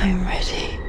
I'm ready.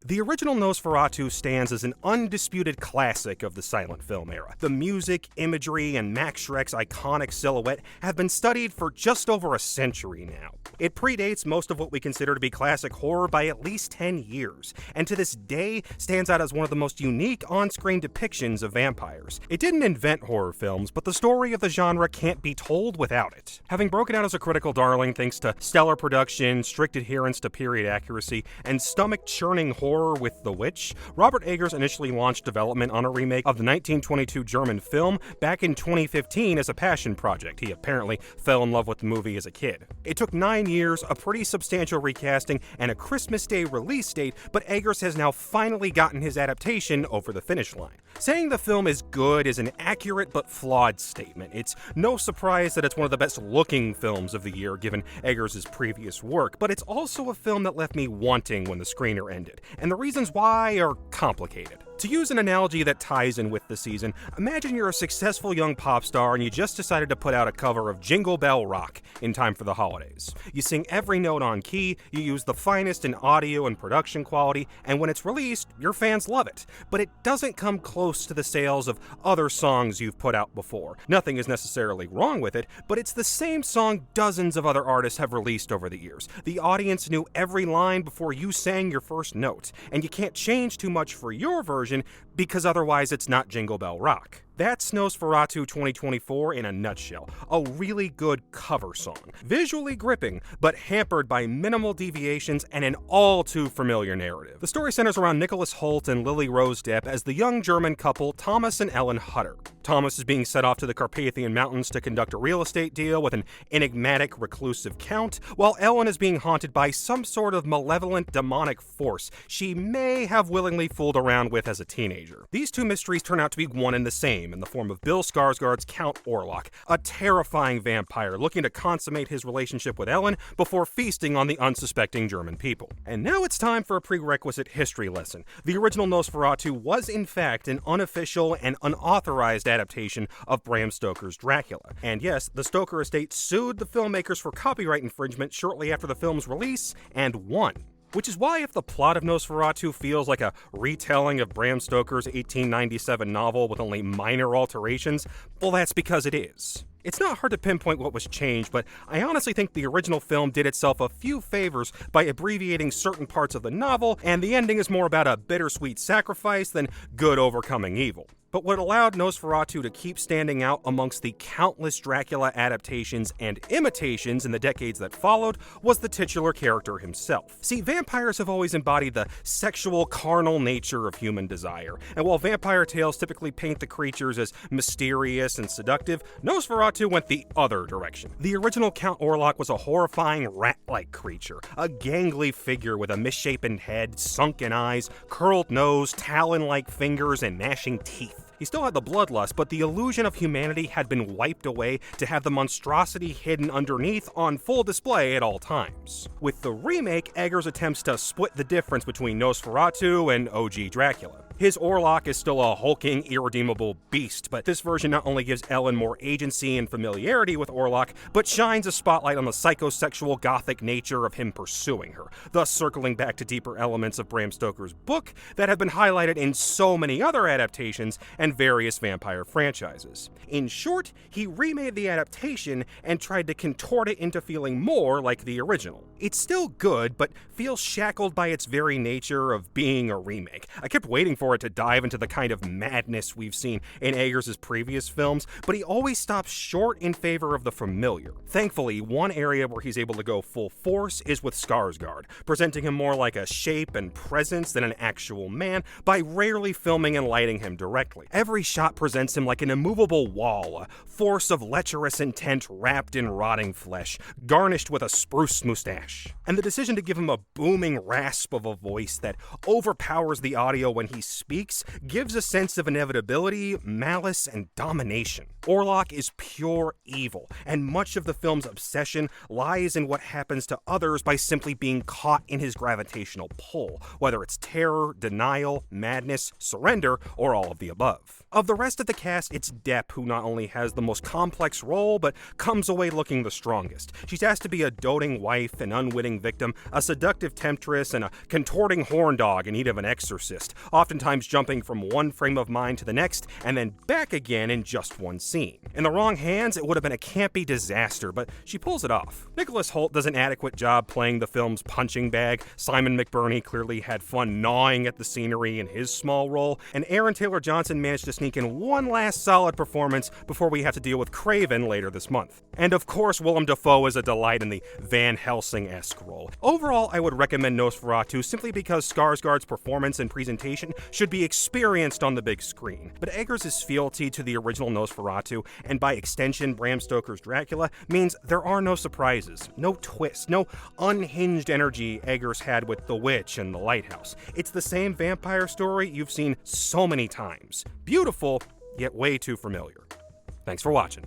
The original Nosferatu stands as an undisputed classic of the silent film era. The music, imagery, and Max Schreck's iconic silhouette have been studied for just over a century now. It predates most of what we consider to be classic horror by at least 10 years, and to this day stands out as one of the most unique on-screen depictions of vampires. It didn't invent horror films, but the story of the genre can't be told without it. Having broken out as a critical darling thanks to stellar production, strict adherence to period accuracy, and stomach-churning horror with The Witch, Robert Eggers initially launched development on a remake of the 1922 German film back in 2015 as a passion project. He apparently fell in love with the movie as a kid. It took 9 years, a pretty substantial recasting, and a Christmas Day release date, but Eggers has now finally gotten his adaptation over the finish line. Saying the film is good is an accurate but flawed statement. It's no surprise that it's one of the best looking films of the year given Eggers' previous work, but it's also a film that left me wanting when the screener ended, and the reasons why are complicated. To use an analogy that ties in with the season, imagine you're a successful young pop star and you just decided to put out a cover of Jingle Bell Rock in time for the holidays. You sing every note on key, you use the finest in audio and production quality, and when it's released, your fans love it. But it doesn't come close to the sales of other songs you've put out before. Nothing is necessarily wrong with it, but it's the same song dozens of other artists have released over the years. The audience knew every line before you sang your first note, and you can't change too much for your version because otherwise it's not Jingle Bell Rock. That's Nosferatu 2024 in a nutshell. A really good cover song. Visually gripping, but hampered by minimal deviations and an all-too-familiar narrative. The story centers around Nicholas Hoult and Lily Rose Depp as the young German couple Thomas and Ellen Hutter. Thomas is being sent off to the Carpathian Mountains to conduct a real estate deal with an enigmatic, reclusive count, while Ellen is being haunted by some sort of malevolent, demonic force she may have willingly fooled around with as a teenager. These two mysteries turn out to be one and the same, in the form of Bill Skarsgård's Count Orlok, a terrifying vampire looking to consummate his relationship with Ellen before feasting on the unsuspecting German people. And now it's time for a prerequisite history lesson. The original Nosferatu was in fact an unofficial and unauthorized adaptation of Bram Stoker's Dracula. And yes, the Stoker estate sued the filmmakers for copyright infringement shortly after the film's release, and won. Which is why if the plot of Nosferatu feels like a retelling of Bram Stoker's 1897 novel with only minor alterations, well, that's because it is. It's not hard to pinpoint what was changed, but I honestly think the original film did itself a few favors by abbreviating certain parts of the novel, and the ending is more about a bittersweet sacrifice than good overcoming evil. But what allowed Nosferatu to keep standing out amongst the countless Dracula adaptations and imitations in the decades that followed was the titular character himself. See, vampires have always embodied the sexual, carnal nature of human desire, and while vampire tales typically paint the creatures as mysterious and seductive, Nosferatu went the other direction. The original Count Orlok was a horrifying rat-like creature, a gangly figure with a misshapen head, sunken eyes, curled nose, talon-like fingers, and gnashing teeth. He still had the bloodlust, but the illusion of humanity had been wiped away to have the monstrosity hidden underneath on full display at all times. With the remake, Eggers attempts to split the difference between Nosferatu and OG Dracula. His Orlok is still a hulking, irredeemable beast, but this version not only gives Ellen more agency and familiarity with Orlok, but shines a spotlight on the psychosexual gothic nature of him pursuing her, thus circling back to deeper elements of Bram Stoker's book that have been highlighted in so many other adaptations and various vampire franchises. In short, he remade the adaptation and tried to contort it into feeling more like the original. It's still good, but feels shackled by its very nature of being a remake. I kept waiting for it to dive into the kind of madness we've seen in Eggers' previous films, but he always stops short in favor of the familiar. Thankfully, one area where he's able to go full force is with Skarsgård, presenting him more like a shape and presence than an actual man by rarely filming and lighting him directly. Every shot presents him like an immovable wall, a force of lecherous intent wrapped in rotting flesh, garnished with a spruce mustache. And the decision to give him a booming rasp of a voice that overpowers the audio when he speaks gives a sense of inevitability, malice, and domination. Orlok is pure evil, and much of the film's obsession lies in what happens to others by simply being caught in his gravitational pull, whether it's terror, denial, madness, surrender, or all of the above. Of the rest of the cast, it's Depp who not only has the most complex role, but comes away looking the strongest. She's asked to be a doting wife, an unwitting victim, a seductive temptress, and a contorting horn dog in need of an exorcist, oftentimes jumping from one frame of mind to the next, and then back again in just one scene. In the wrong hands, it would have been a campy disaster, but she pulls it off. Nicholas Hoult does an adequate job playing the film's punching bag. Simon McBurney clearly had fun gnawing at the scenery in his small role, and Aaron Taylor Johnson managed to sneak in one last solid performance before we have to deal with Craven later this month. And of course, Willem Dafoe is a delight in the Van Helsing-esque role. Overall, I would recommend Nosferatu simply because Skarsgård's performance and presentation should be experienced on the big screen. But Eggers' fealty to the original Nosferatu, and by extension Bram Stoker's Dracula, means there are no surprises, no twists, no unhinged energy Eggers had with The Witch and The Lighthouse. It's the same vampire story you've seen so many times. Beautiful, yet way too familiar. Thanks for watching.